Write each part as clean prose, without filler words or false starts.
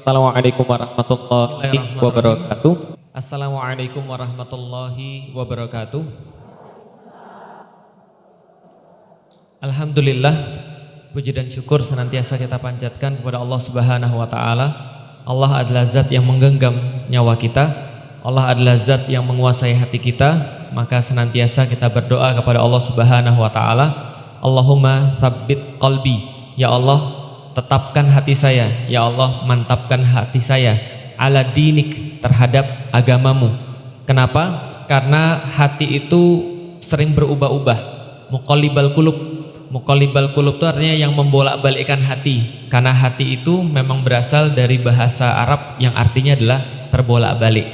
Assalamualaikum warahmatullahi wabarakatuh. Assalamualaikum warahmatullahi wabarakatuh. Alhamdulillah, puji dan syukur senantiasa kita panjatkan kepada Allah Subhanahu wa taala. Allah adalah zat yang menggenggam nyawa kita. Allah adalah zat yang menguasai hati kita. Maka senantiasa kita berdoa kepada Allah Subhanahu wa taala, Allahumma sabbit qalbi. Ya Allah, tetapkan hati saya. Ya Allah, mantapkan hati saya ala dinik, terhadap agamamu. Kenapa? Karena hati itu sering berubah-ubah. Muqallibal qulub. Muqallibal qulub itu artinya yang membolak-balikkan hati. Karena hati itu memang berasal dari bahasa Arab yang artinya adalah terbolak-balik.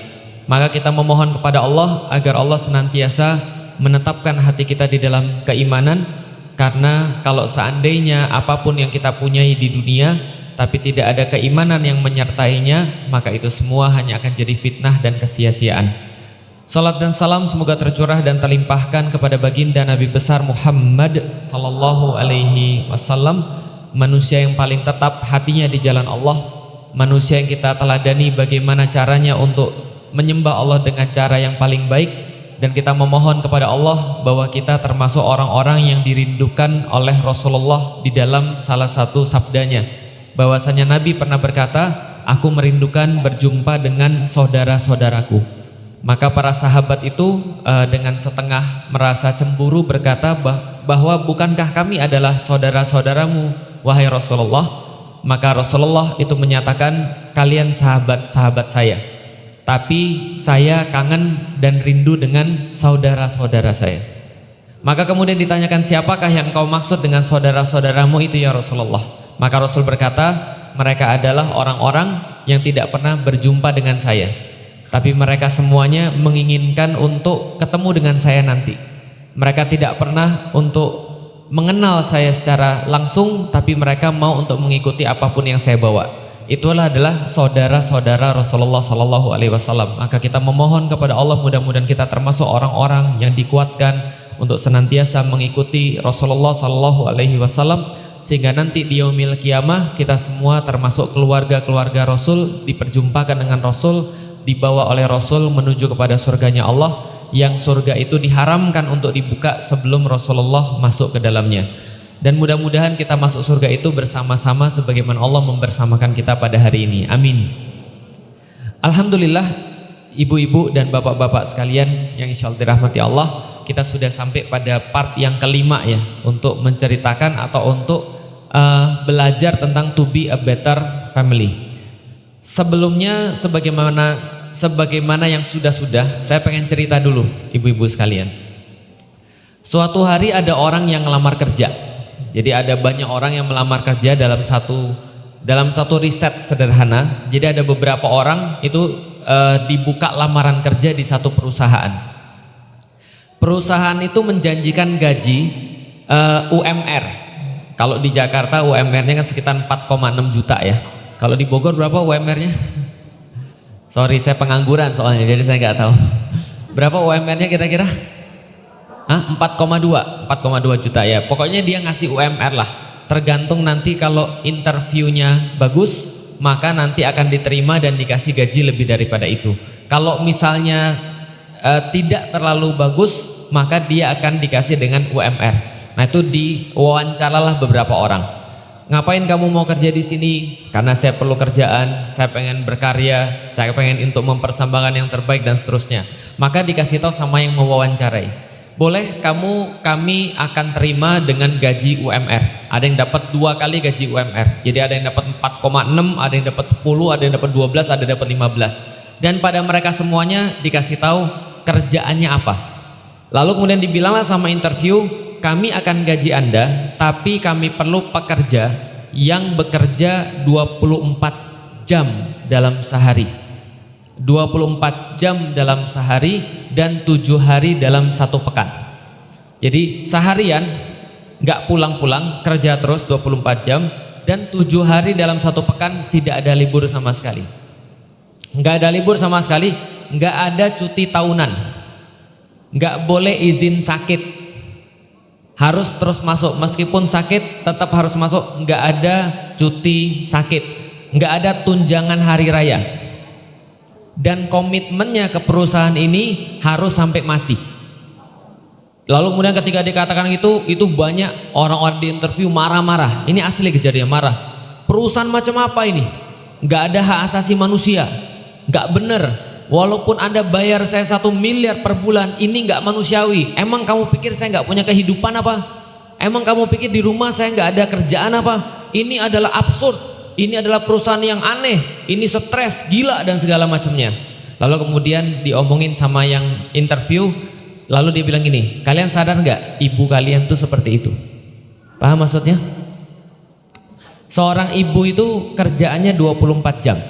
Maka kita memohon kepada Allah agar Allah senantiasa menetapkan hati kita di dalam keimanan. Karena kalau seandainya apapun yang kita punyai di dunia tapi tidak ada keimanan yang menyertainya, maka itu semua hanya akan jadi fitnah dan kesia-siaan. Salat dan salam semoga tercurah dan terlimpahkan kepada baginda Nabi besar Muhammad sallallahu alaihi wasallam, manusia yang paling tetap hatinya di jalan Allah, manusia yang kita teladani bagaimana caranya untuk menyembah Allah dengan cara yang paling baik. Dan kita memohon kepada Allah bahwa kita termasuk orang-orang yang dirindukan oleh Rasulullah di dalam salah satu sabdanya, bahwasanya Nabi pernah berkata, aku merindukan berjumpa dengan saudara-saudaraku. Maka para sahabat itu dengan setengah merasa cemburu berkata bahwa bukankah kami adalah saudara-saudaramu wahai Rasulullah? Maka Rasulullah itu menyatakan, kalian sahabat-sahabat saya, tapi saya kangen dan rindu dengan saudara-saudara saya. Maka kemudian ditanyakan, siapakah yang kau maksud dengan saudara-saudaramu itu ya Rasulullah? Maka Rasul berkata, mereka adalah orang-orang yang tidak pernah berjumpa dengan saya, tapi mereka semuanya menginginkan untuk ketemu dengan saya nanti. Mereka tidak pernah untuk mengenal saya secara langsung, tapi mereka mau untuk mengikuti apapun yang saya bawa. Itulah adalah saudara-saudara Rasulullah Sallallahu Alaihi Wasallam. Maka kita memohon kepada Allah mudah-mudahan kita termasuk orang-orang yang dikuatkan untuk senantiasa mengikuti Rasulullah Sallallahu Alaihi Wasallam, sehingga nanti di yaumil qiyamah kita semua termasuk keluarga-keluarga Rasul diperjumpakan dengan Rasul, dibawa oleh Rasul menuju kepada surganya Allah, yang surga itu diharamkan untuk dibuka sebelum Rasulullah masuk ke dalamnya. Dan mudah-mudahan kita masuk surga itu bersama-sama sebagaimana Allah membersamakan kita pada hari ini. Amin. Alhamdulillah, ibu-ibu dan bapak-bapak sekalian yang insya Allah dirahmati Allah, kita sudah sampai pada part yang kelima ya, untuk menceritakan atau untuk belajar tentang to be a better family. Sebelumnya sebagaimana yang sudah-sudah, saya pengen cerita dulu ibu-ibu sekalian. Suatu hari ada orang yang ngelamar kerja. Jadi ada banyak orang yang melamar kerja dalam satu riset sederhana. Jadi ada beberapa orang itu dibuka lamaran kerja di satu perusahaan. Perusahaan itu menjanjikan gaji UMR. Kalau di Jakarta UMR-nya kan sekitar 4,6 juta ya. Kalau di Bogor berapa UMR-nya? Sorry, saya pengangguran soalnya, jadi saya nggak tahu. Berapa UMR-nya kira-kira? 4,2 juta ya. Pokoknya dia ngasih UMR lah. Tergantung nanti kalau interviewnya bagus, maka nanti akan diterima dan dikasih gaji lebih daripada itu. Kalau misalnya tidak terlalu bagus, maka dia akan dikasih dengan UMR. Nah itu diwawancaralah beberapa orang. Ngapain kamu mau kerja di sini? Karena saya perlu kerjaan, saya pengen berkarya, saya pengen untuk mempersembahkan yang terbaik dan seterusnya. Maka dikasih tahu sama yang mewawancarai, boleh kami akan terima dengan gaji UMR. Ada yang dapat 2 kali gaji UMR. Jadi ada yang dapat 4,6, ada yang dapat 10, ada yang dapat 12, ada yang dapat 15. Dan pada mereka semuanya dikasih tahu kerjaannya apa. Lalu kemudian dibilanglah sama interview, kami akan gaji Anda, tapi kami perlu pekerja yang bekerja 24 jam dalam sehari. 24 jam dalam sehari dan 7 hari dalam satu pekan. Jadi seharian nggak pulang-pulang, kerja terus 24 jam, dan 7 hari dalam satu pekan tidak ada libur sama sekali. Nggak ada libur sama sekali, nggak ada cuti tahunan, nggak boleh izin sakit, harus terus masuk, meskipun sakit tetap harus masuk, nggak ada cuti sakit. nggak ada tunjangan hari raya. Dan komitmennya ke perusahaan ini harus sampai mati. Lalu kemudian ketika dikatakan itu banyak orang-orang di interview marah-marah. Ini asli kejadian marah. Perusahaan macam apa ini? Nggak ada hak asasi manusia, nggak bener. Walaupun Anda bayar saya 1 miliar per bulan, ini nggak manusiawi. Emang kamu pikir saya nggak punya kehidupan apa? Emang kamu pikir di rumah saya nggak ada kerjaan apa? Ini adalah absurd. Ini adalah perusahaan yang aneh, ini stres, gila dan segala macamnya. Lalu kemudian diomongin sama yang interview, lalu dia bilang gini, kalian sadar nggak ibu kalian tuh seperti itu? Paham maksudnya? Seorang ibu itu kerjaannya 24 jam,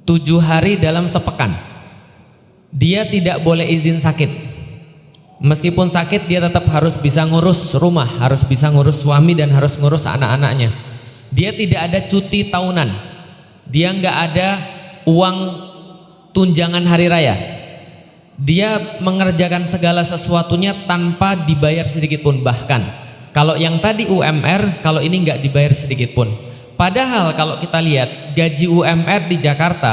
7 hari dalam sepekan. Dia tidak boleh izin sakit. Meskipun sakit dia tetap harus bisa ngurus rumah, harus bisa ngurus suami dan harus ngurus anak-anaknya. Dia tidak ada cuti tahunan. Dia nggak ada uang tunjangan hari raya. Dia mengerjakan segala sesuatunya tanpa dibayar sedikit pun. Bahkan kalau yang tadi UMR, kalau ini nggak dibayar sedikit pun. Padahal kalau kita lihat gaji UMR di Jakarta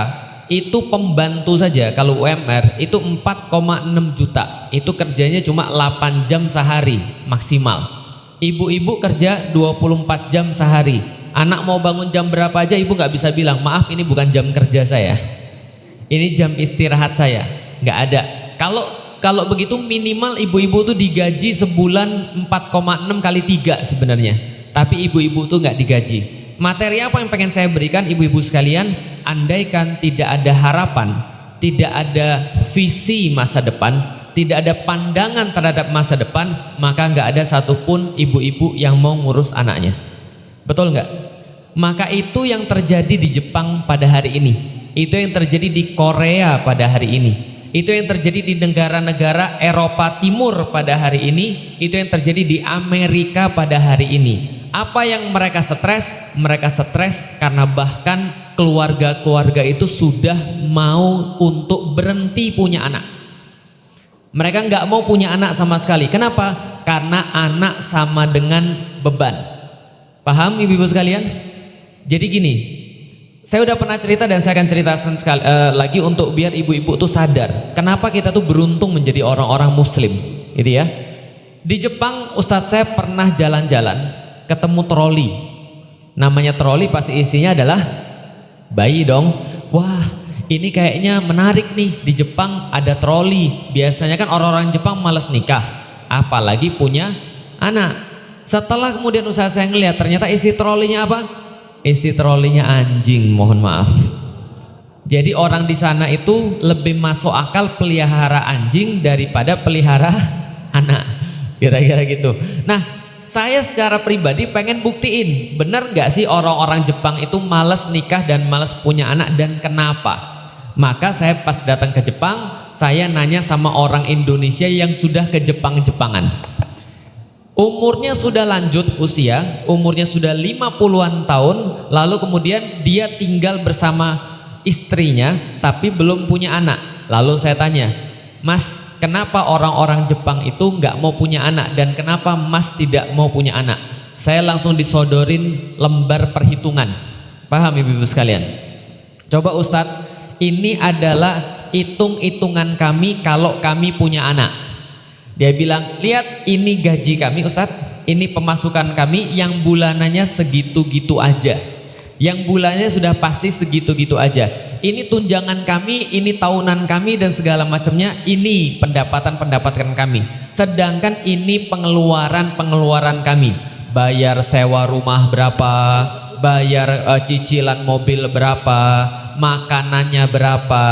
itu pembantu saja, kalau UMR itu 4,6 juta. Itu kerjanya cuma 8 jam sehari maksimal. Ibu-ibu kerja 24 jam sehari. Anak mau bangun jam berapa aja ibu nggak bisa bilang, maaf ini bukan jam kerja saya, ini jam istirahat saya. Nggak ada. Kalau begitu minimal ibu-ibu tuh digaji sebulan 4,6 kali 3 sebenarnya. Tapi ibu-ibu tuh nggak digaji. Materi apa yang pengen saya berikan ibu-ibu sekalian? Andaikan tidak ada harapan, tidak ada visi masa depan, tidak ada pandangan terhadap masa depan, maka nggak ada satupun ibu-ibu yang mau ngurus anaknya. Betul nggak? Maka itu yang terjadi di Jepang pada hari ini. Itu yang terjadi di Korea pada hari ini. Itu yang terjadi di negara-negara Eropa Timur pada hari ini. Itu yang terjadi di Amerika pada hari ini. Apa yang mereka stres? Mereka stres karena bahkan keluarga-keluarga itu sudah mau untuk berhenti punya anak. Mereka nggak mau punya anak sama sekali. Kenapa? Karena anak sama dengan beban. Paham ibu-ibu sekalian? Jadi gini, saya udah pernah cerita dan saya akan ceritakan lagi untuk biar ibu-ibu tuh sadar kenapa kita tuh beruntung menjadi orang-orang muslim, gitu ya. Di Jepang Ustadz saya pernah jalan-jalan ketemu troli. Namanya troli pasti isinya adalah bayi dong. Wah, ini kayaknya menarik nih, di Jepang ada troli. Biasanya kan orang-orang Jepang malas nikah, apalagi punya anak. Setelah kemudian usaha saya ngeliat, ternyata isi trolinya apa? Isi trolinya anjing, mohon maaf. Jadi orang di sana itu lebih masuk akal pelihara anjing daripada pelihara anak, kira-kira gitu. Nah, saya secara pribadi pengen buktiin, bener gak sih orang-orang Jepang itu malas nikah dan malas punya anak, dan kenapa? Maka saya pas datang ke Jepang, saya nanya sama orang Indonesia yang sudah ke Jepang-Jepangan. Umurnya sudah lanjut usia, umurnya sudah 50-an tahun, lalu kemudian dia tinggal bersama istrinya tapi belum punya anak. Lalu saya tanya, Mas, kenapa orang-orang Jepang itu nggak mau punya anak dan kenapa Mas tidak mau punya anak? Saya langsung disodorin lembar perhitungan. Paham ibu-ibu sekalian? Coba Ustadz, ini adalah hitung-hitungan kami kalau kami punya anak. Dia bilang, lihat ini gaji kami Ustadz, ini pemasukan kami yang bulanannya segitu-gitu aja. Yang bulannya sudah pasti segitu-gitu aja. Ini tunjangan kami, ini tahunan kami dan segala macamnya, ini pendapatan kami. Sedangkan ini pengeluaran kami. Bayar sewa rumah berapa, bayar cicilan mobil berapa, makanannya berapa,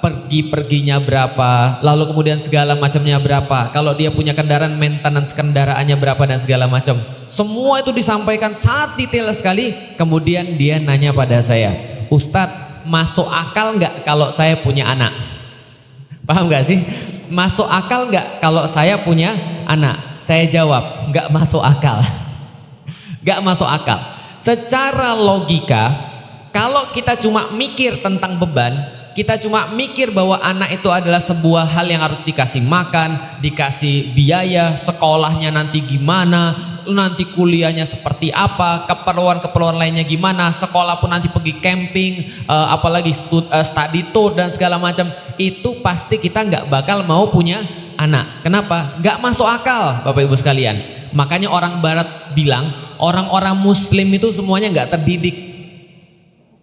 perginya berapa, lalu kemudian segala macamnya berapa. Kalau dia punya kendaraan, maintenance kendaraannya berapa dan segala macam. Semua itu disampaikan sangat detail sekali. Kemudian dia nanya pada saya, Ustadz, masuk akal nggak kalau saya punya anak? Paham nggak sih? Masuk akal nggak kalau saya punya anak? Saya jawab, nggak masuk akal. Nggak masuk akal. Secara logika, kalau kita cuma mikir tentang beban, kita cuma mikir bahwa anak itu adalah sebuah hal yang harus dikasih makan, dikasih biaya, sekolahnya nanti gimana, nanti kuliahnya seperti apa, keperluan-keperluan lainnya gimana, sekolah pun nanti pergi camping, apalagi study tour dan segala macam, itu pasti kita nggak bakal mau punya anak. Kenapa? Nggak masuk akal, Bapak Ibu sekalian. Makanya orang Barat bilang orang-orang Muslim itu semuanya nggak terdidik.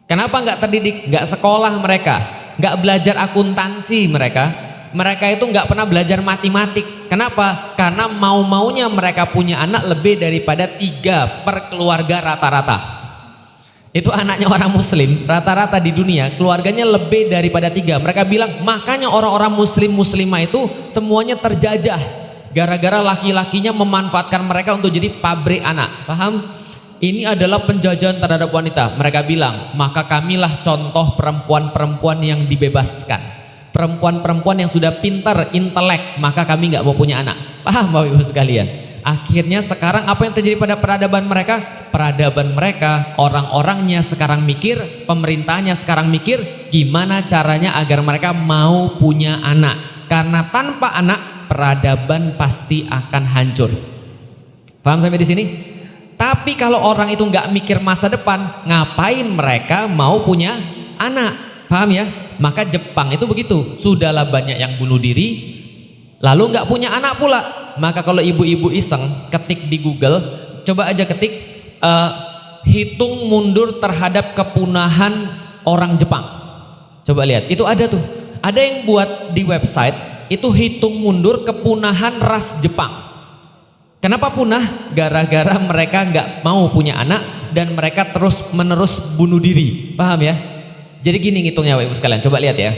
Kenapa nggak terdidik? Nggak sekolah mereka, nggak belajar akuntansi mereka. Mereka itu nggak pernah belajar matematik. Kenapa? Karena mau-maunya mereka punya anak lebih daripada 3 per keluarga rata-rata. Itu anaknya orang Muslim rata-rata di dunia keluarganya lebih daripada 3. Mereka bilang makanya orang-orang Muslim-Muslimah itu semuanya terjajah gara-gara laki-lakinya memanfaatkan mereka untuk jadi pabrik anak. Paham? Ini adalah penjajahan terhadap wanita. Mereka bilang maka kamilah contoh perempuan-perempuan yang dibebaskan, perempuan-perempuan yang sudah pintar, intelek, maka kami nggak mau punya anak. Paham Bapak Ibu sekalian? Akhirnya sekarang apa yang terjadi pada peradaban mereka? Peradaban mereka, orang-orangnya sekarang mikir, pemerintahnya sekarang mikir gimana caranya agar mereka mau punya anak. Karena tanpa anak, peradaban pasti akan hancur. Paham sampai di sini? Tapi kalau orang itu nggak mikir masa depan, ngapain mereka mau punya anak? Paham ya? Maka Jepang itu begitu, sudahlah banyak yang bunuh diri lalu nggak punya anak pula. Maka kalau ibu-ibu iseng ketik di Google, coba aja ketik hitung mundur terhadap kepunahan orang Jepang. Coba lihat, itu ada tuh, ada yang buat di website itu hitung mundur kepunahan ras Jepang. Kenapa punah? Gara-gara mereka nggak mau punya anak dan mereka terus menerus bunuh diri. Paham ya? Jadi gini ngitungnya Bapak Ibu sekalian, coba lihat ya.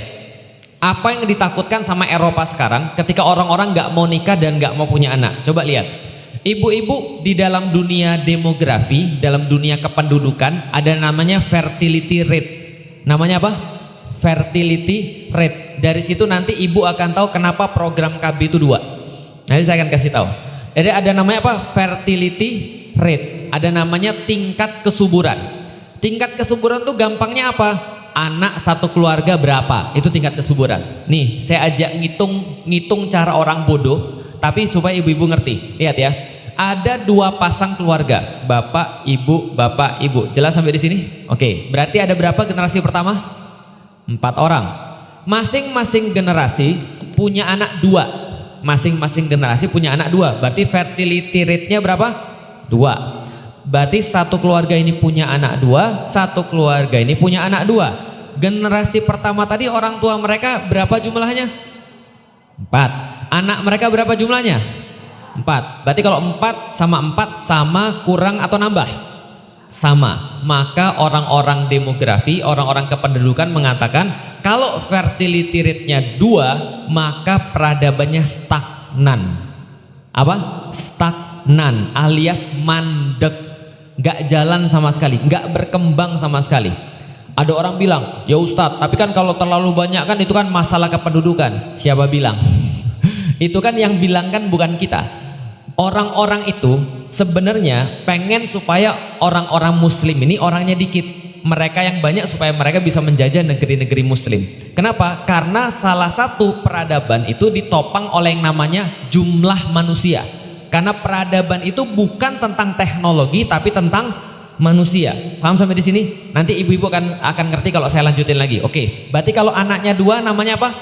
Apa yang ditakutkan sama Eropa sekarang ketika orang-orang nggak mau nikah dan nggak mau punya anak? Coba lihat. Ibu-ibu di dalam dunia demografi, dalam dunia kependudukan ada namanya fertility rate. Namanya apa? Fertility rate. Dari situ nanti ibu akan tahu kenapa program KB itu 2. Nanti saya akan kasih tahu. Jadi ada namanya apa? Fertility rate. Ada namanya tingkat kesuburan. Tingkat kesuburan tuh gampangnya apa? Anak satu keluarga berapa, itu tingkat kesuburan. Nih saya ajak ngitung cara orang bodoh, tapi supaya ibu-ibu ngerti. Lihat ya, ada 2 pasang keluarga, bapak ibu. Jelas sampai di sini? Oke, berarti ada berapa generasi pertama? 4 orang. Masing-masing generasi punya anak 2. Masing-masing generasi punya anak 2. Berarti fertility rate-nya berapa? 2. Berarti satu keluarga ini punya anak 2, satu keluarga ini punya anak 2. Generasi pertama tadi orang tua mereka berapa jumlahnya? 4. Anak mereka berapa jumlahnya? 4. Berarti kalau 4 sama kurang atau nambah? Sama. Maka orang-orang demografi, orang-orang kependudukan mengatakan kalau fertility rate-nya 2, maka peradabannya stagnan. Apa? Stagnan alias mandek. Nggak jalan sama sekali, nggak berkembang sama sekali. Ada orang bilang, ya Ustadz, tapi kan kalau terlalu banyak kan itu kan masalah kependudukan. Siapa bilang? Itu kan yang bilang kan bukan kita. Orang-orang itu sebenarnya pengen supaya orang-orang Muslim ini orangnya dikit, mereka yang banyak supaya mereka bisa menjajah negeri-negeri Muslim. Kenapa? Karena salah satu peradaban itu ditopang oleh yang namanya jumlah manusia. Karena peradaban itu bukan tentang teknologi tapi tentang manusia. Paham sampai di sini? Nanti ibu-ibu akan ngerti kalau saya lanjutin lagi. Oke, berarti kalau anaknya 2 namanya apa?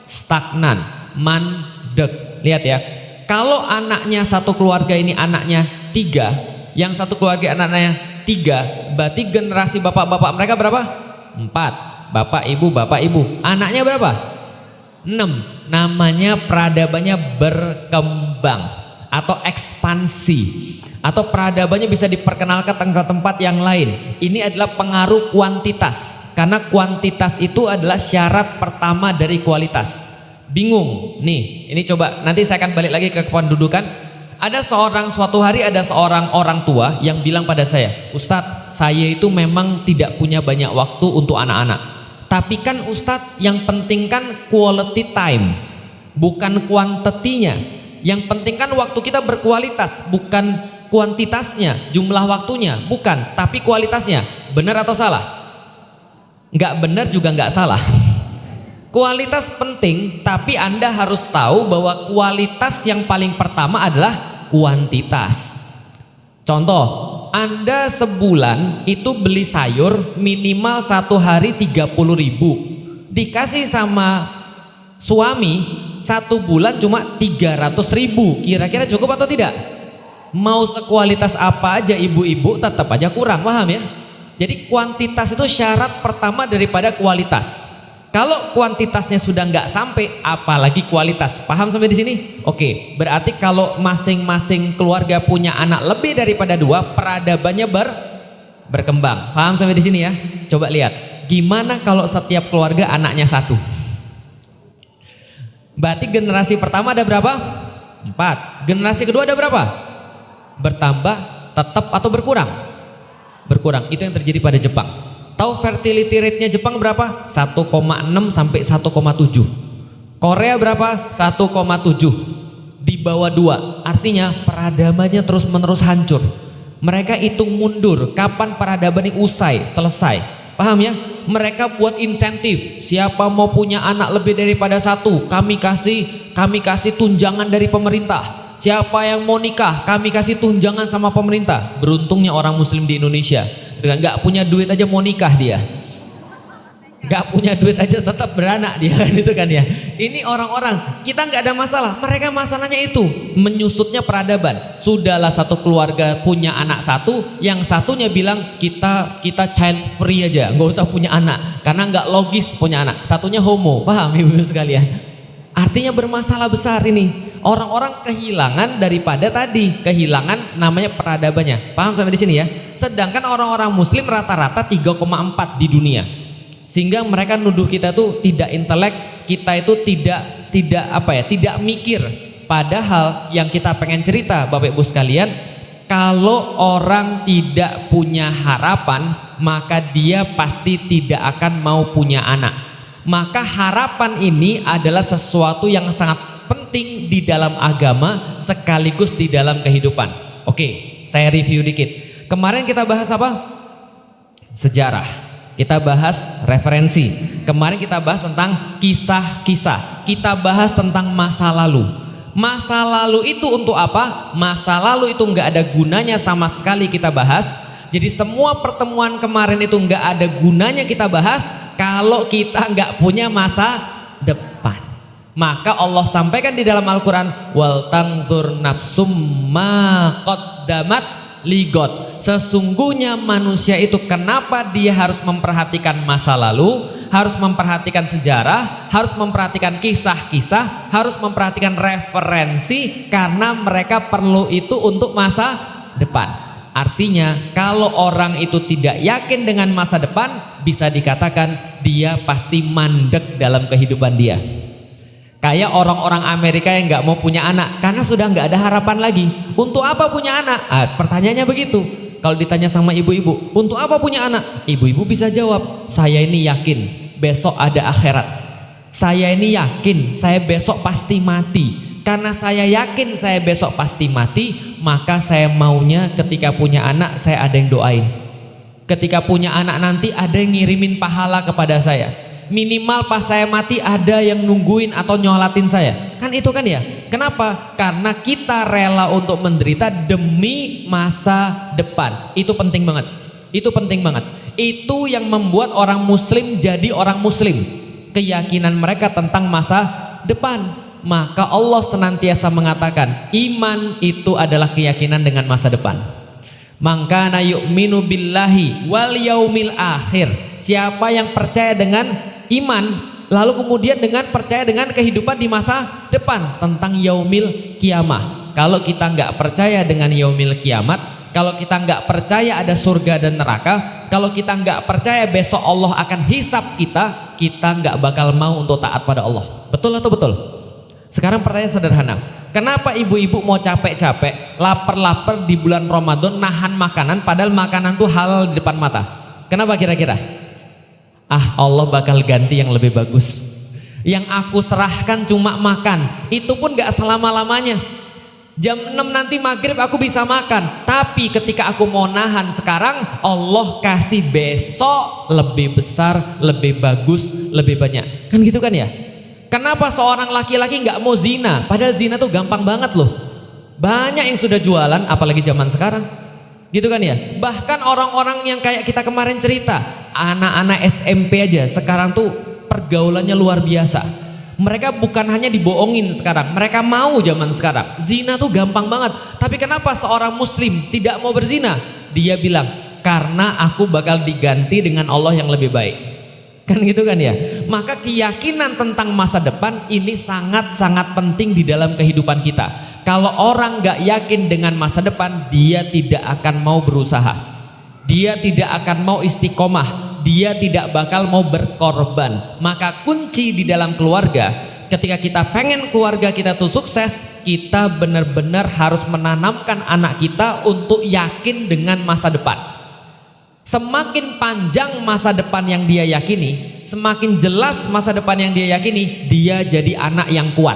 Stagnan, mandek. Lihat ya. Kalau anaknya satu keluarga ini anaknya 3, yang satu keluarga anaknya 3, berarti generasi bapak-bapak mereka berapa? 4. Bapak ibu. Anaknya berapa? 6. Namanya peradabannya berkembang atau ekspansi, atau peradabannya bisa diperkenalkan ke tempat yang lain. Ini adalah pengaruh kuantitas, karena kuantitas itu adalah syarat pertama dari kualitas. Bingung nih, ini coba nanti saya akan balik lagi ke kependudukan. Ada suatu hari ada seorang orang tua yang bilang pada saya, Ustadz, saya itu memang tidak punya banyak waktu untuk anak-anak, tapi kan Ustadz yang penting kan quality time, bukan kuantitinya. Yang penting kan waktu kita berkualitas, bukan kuantitasnya, jumlah waktunya, bukan, tapi kualitasnya. Benar atau salah? Nggak benar juga nggak salah. Kualitas penting, tapi Anda harus tahu bahwa kualitas yang paling pertama adalah kuantitas. Contoh, Anda sebulan itu beli sayur minimal 1 hari 30.000, dikasih sama suami 1 bulan cuma 300.000, kira-kira cukup atau tidak? Mau sekualitas apa aja ibu-ibu tetap aja kurang, paham ya? Jadi kuantitas itu syarat pertama daripada kualitas. Kalau kuantitasnya sudah nggak sampai, apalagi kualitas. Paham sampai di sini? Oke, berarti kalau masing-masing keluarga punya anak lebih daripada 2, peradabannya berkembang. Paham sampai di sini ya? Coba lihat, gimana kalau setiap keluarga anaknya 1? Berarti generasi pertama ada berapa? 4. Generasi kedua ada berapa? Bertambah, tetap atau berkurang? Berkurang. Itu yang terjadi pada Jepang. Tahu fertility rate-nya Jepang berapa? 1,6 sampai 1,7. Korea berapa? 1,7. Di bawah 2. Artinya peradabannya terus-menerus hancur. Mereka hitung mundur kapan peradaban ini usai, selesai. Paham ya? Mereka buat insentif. Siapa mau punya anak lebih daripada 1, kami kasih tunjangan dari pemerintah. Siapa yang mau nikah, kami kasih tunjangan sama pemerintah. Beruntungnya orang muslim di Indonesia, nggak punya duit aja mau nikah dia, nggak punya duit aja tetap beranak dia kan, itu kan ya. Ini orang-orang kita nggak ada masalah, mereka masalahnya itu menyusutnya peradaban. Sudahlah satu keluarga punya anak 1, yang satunya bilang kita child free aja, nggak usah punya anak karena nggak logis punya anak. Satunya homo, paham ibu-ibu sekalian? Artinya bermasalah besar ini. Orang-orang kehilangan daripada tadi, kehilangan namanya peradabannya. Paham sampai di sini ya? Sedangkan orang-orang muslim rata-rata 3,4 di dunia. Sehingga mereka nuduh kita tuh tidak intelek, kita itu tidak mikir. Padahal yang kita pengen cerita Bapak Ibu sekalian, kalau orang tidak punya harapan, maka dia pasti tidak akan mau punya anak. Maka harapan ini adalah sesuatu yang sangat penting di dalam agama sekaligus di dalam kehidupan. Oke, saya review dikit. Kemarin kita bahas apa? Sejarah. Kita bahas referensi. Kemarin kita bahas tentang kisah-kisah. Kita bahas tentang masa lalu. Masa lalu itu untuk apa? Masa lalu itu nggak ada gunanya sama sekali kita bahas. Jadi semua pertemuan kemarin itu nggak ada gunanya kita bahas kalau kita nggak punya masa depan. Maka Allah sampaikan di dalam Al-Quran, wal tangtur nafsum ma qaddamat ligot. Sesungguhnya manusia itu kenapa dia harus memperhatikan masa lalu, harus memperhatikan sejarah, harus memperhatikan kisah-kisah, harus memperhatikan referensi, karena mereka perlu itu untuk masa depan. Artinya kalau orang itu tidak yakin dengan masa depan, bisa dikatakan dia pasti mandek dalam kehidupan dia. Kayak orang-orang Amerika yang nggak mau punya anak karena sudah nggak ada harapan lagi. Untuk apa punya anak? Pertanyaannya begitu. Kalau ditanya sama ibu-ibu, untuk apa punya anak? Ibu-ibu bisa jawab, saya ini yakin besok ada akhirat. Saya ini yakin saya besok pasti mati. Karena saya yakin saya besok pasti mati, maka saya maunya ketika punya anak saya ada yang doain. Ketika punya anak nanti ada yang ngirimin pahala kepada saya. Minimal pas saya mati ada yang nungguin atau nyolatin saya. Kan itu kan ya? Kenapa? Karena kita rela untuk menderita demi masa depan. Itu penting banget. Itu penting banget. Itu yang membuat orang muslim jadi orang muslim. Keyakinan mereka tentang masa depan. Maka Allah senantiasa mengatakan iman itu adalah keyakinan dengan masa depan. Mangkana yu'minu billahi wal yaumil akhir. Siapa yang percaya dengan iman lalu kemudian dengan percaya dengan kehidupan di masa depan, tentang yaumil kiamah. Kalau kita nggak percaya dengan yaumil kiamat, kalau kita nggak percaya ada surga dan neraka, kalau kita nggak percaya besok Allah akan hisap kita nggak bakal mau untuk taat pada Allah. Betul atau betul? Sekarang pertanyaan sederhana, kenapa ibu-ibu mau capek-capek, lapar-lapar di bulan Ramadan nahan makanan padahal makanan tuh halal di depan mata? Kenapa kira-kira? Allah bakal ganti yang lebih bagus. Yang aku serahkan cuma makan, itu pun gak selama-lamanya. Jam 6 nanti maghrib aku bisa makan, tapi ketika aku mau nahan sekarang, Allah kasih besok lebih besar, lebih bagus, lebih banyak. Kan gitu kan ya? Kenapa seorang laki-laki nggak mau zina? Padahal zina tuh gampang banget loh. Banyak yang sudah jualan, apalagi zaman sekarang. Gitu kan ya? Bahkan orang-orang yang kayak kita kemarin cerita, anak-anak SMP aja sekarang tuh pergaulannya luar biasa. Mereka bukan hanya dibohongin sekarang, mereka mau zaman sekarang. Zina tuh gampang banget. Tapi kenapa seorang muslim tidak mau berzina? Dia bilang, karena aku bakal diganti dengan Allah yang lebih baik. Kan gitu kan ya? Maka keyakinan tentang masa depan ini sangat-sangat penting di dalam kehidupan kita. Kalau orang gak yakin dengan masa depan, dia tidak akan mau berusaha, dia tidak akan mau istiqomah, dia tidak bakal mau berkorban. Maka kunci di dalam keluarga, ketika kita pengen keluarga kita tuh sukses, kita benar-benar harus menanamkan anak kita untuk yakin dengan masa depan. Semakin panjang masa depan yang dia yakini, semakin jelas masa depan yang dia yakini, dia jadi anak yang kuat.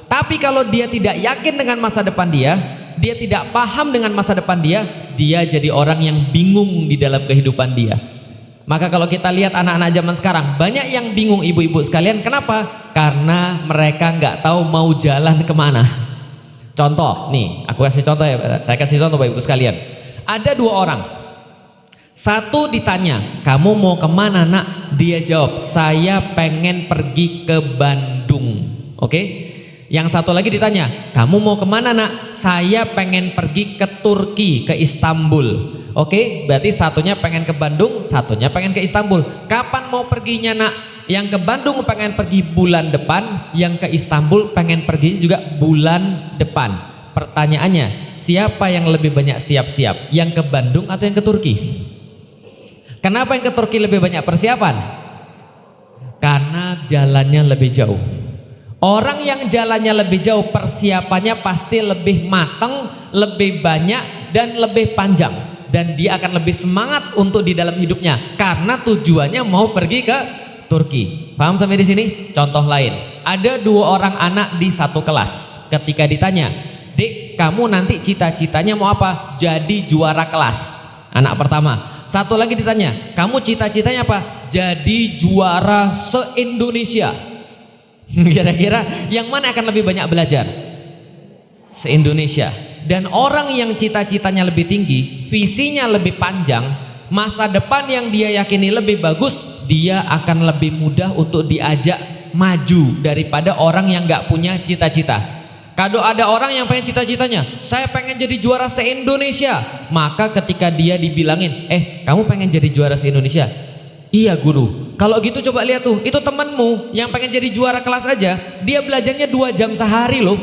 Tapi kalau dia tidak yakin dengan masa depan dia tidak paham dengan masa depan dia jadi orang yang bingung di dalam kehidupan dia. Maka kalau kita lihat anak-anak zaman sekarang, banyak yang bingung ibu-ibu sekalian. Kenapa? Karena mereka nggak tahu mau jalan kemana. Contoh, nih aku kasih contoh ya, saya kasih contoh Bapak Ibu sekalian. Ada dua orang. Satu ditanya, kamu mau kemana nak? Dia jawab, saya pengen pergi ke Bandung. Oke? Yang satu lagi ditanya, kamu mau kemana nak? Saya pengen pergi ke Turki, ke Istanbul. Oke? Berarti satunya pengen ke Bandung, satunya pengen ke Istanbul. Kapan mau perginya nak? Yang ke Bandung pengen pergi bulan depan, yang ke Istanbul pengen pergi juga bulan depan. Pertanyaannya, siapa yang lebih banyak siap-siap? Yang ke Bandung atau yang ke Turki? Kenapa yang ke Turki lebih banyak persiapan? Karena jalannya lebih jauh. Orang yang jalannya lebih jauh, persiapannya pasti lebih matang, lebih banyak dan lebih panjang. Dan dia akan lebih semangat untuk di dalam hidupnya karena tujuannya mau pergi ke Turki. Paham sampai di sini? Contoh lain, ada dua orang anak di satu kelas. Ketika ditanya, "Dek, kamu nanti cita-citanya mau apa?" "Jadi juara kelas." Anak pertama. Satu lagi ditanya, "Kamu cita-citanya apa?" "Jadi juara se-Indonesia." Kira-kira yang mana akan lebih banyak belajar? Se-Indonesia. Dan orang yang cita-citanya lebih tinggi, visinya lebih panjang, masa depan yang dia yakini lebih bagus, dia akan lebih mudah untuk diajak maju daripada orang yang gak punya cita-cita. Kalau ada orang yang pengen cita-citanya, saya pengen jadi juara se-Indonesia, maka ketika dia dibilangin, kamu pengen jadi juara se-Indonesia? Iya guru. Kalau gitu coba lihat tuh, itu temenmu yang pengen jadi juara kelas aja, dia belajarnya 2 jam sehari loh.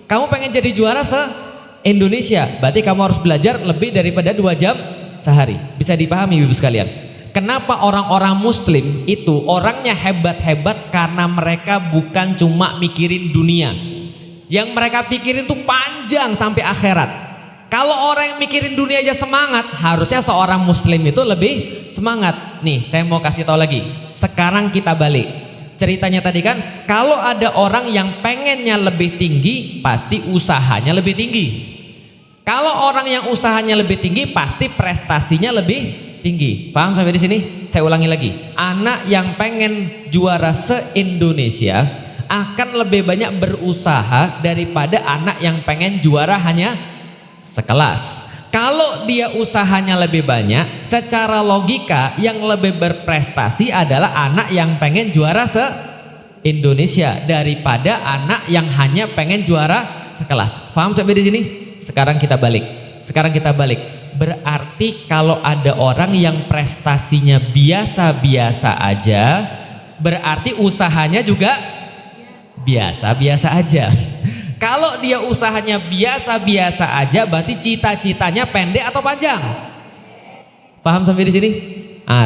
Kamu pengen jadi juara se-Indonesia, berarti kamu harus belajar lebih daripada 2 jam sehari. Bisa dipahami ibu sekalian? Kenapa orang-orang muslim itu orangnya hebat-hebat? Karena mereka bukan cuma mikirin dunia. Yang mereka pikirin tuh panjang sampai akhirat. Kalau orang yang mikirin dunia aja semangat, harusnya seorang muslim itu lebih semangat. Nih, saya mau kasih tahu lagi. Sekarang kita balik. Ceritanya tadi kan, kalau ada orang yang pengennya lebih tinggi, pasti usahanya lebih tinggi. Kalau orang yang usahanya lebih tinggi, pasti prestasinya lebih tinggi. Paham sampai di sini? Saya ulangi lagi. Anak yang pengen juara se-Indonesia akan lebih banyak berusaha daripada anak yang pengen juara hanya sekelas. Kalau dia usahanya lebih banyak, secara logika yang lebih berprestasi adalah anak yang pengen juara se-Indonesia daripada anak yang hanya pengen juara sekelas. Paham sampai di sini? Sekarang kita balik. Berarti kalau ada orang yang prestasinya biasa-biasa aja, berarti usahanya juga biasa-biasa aja. Kalau dia usahanya biasa-biasa aja, berarti cita-citanya pendek atau panjang? Paham sampai di sini?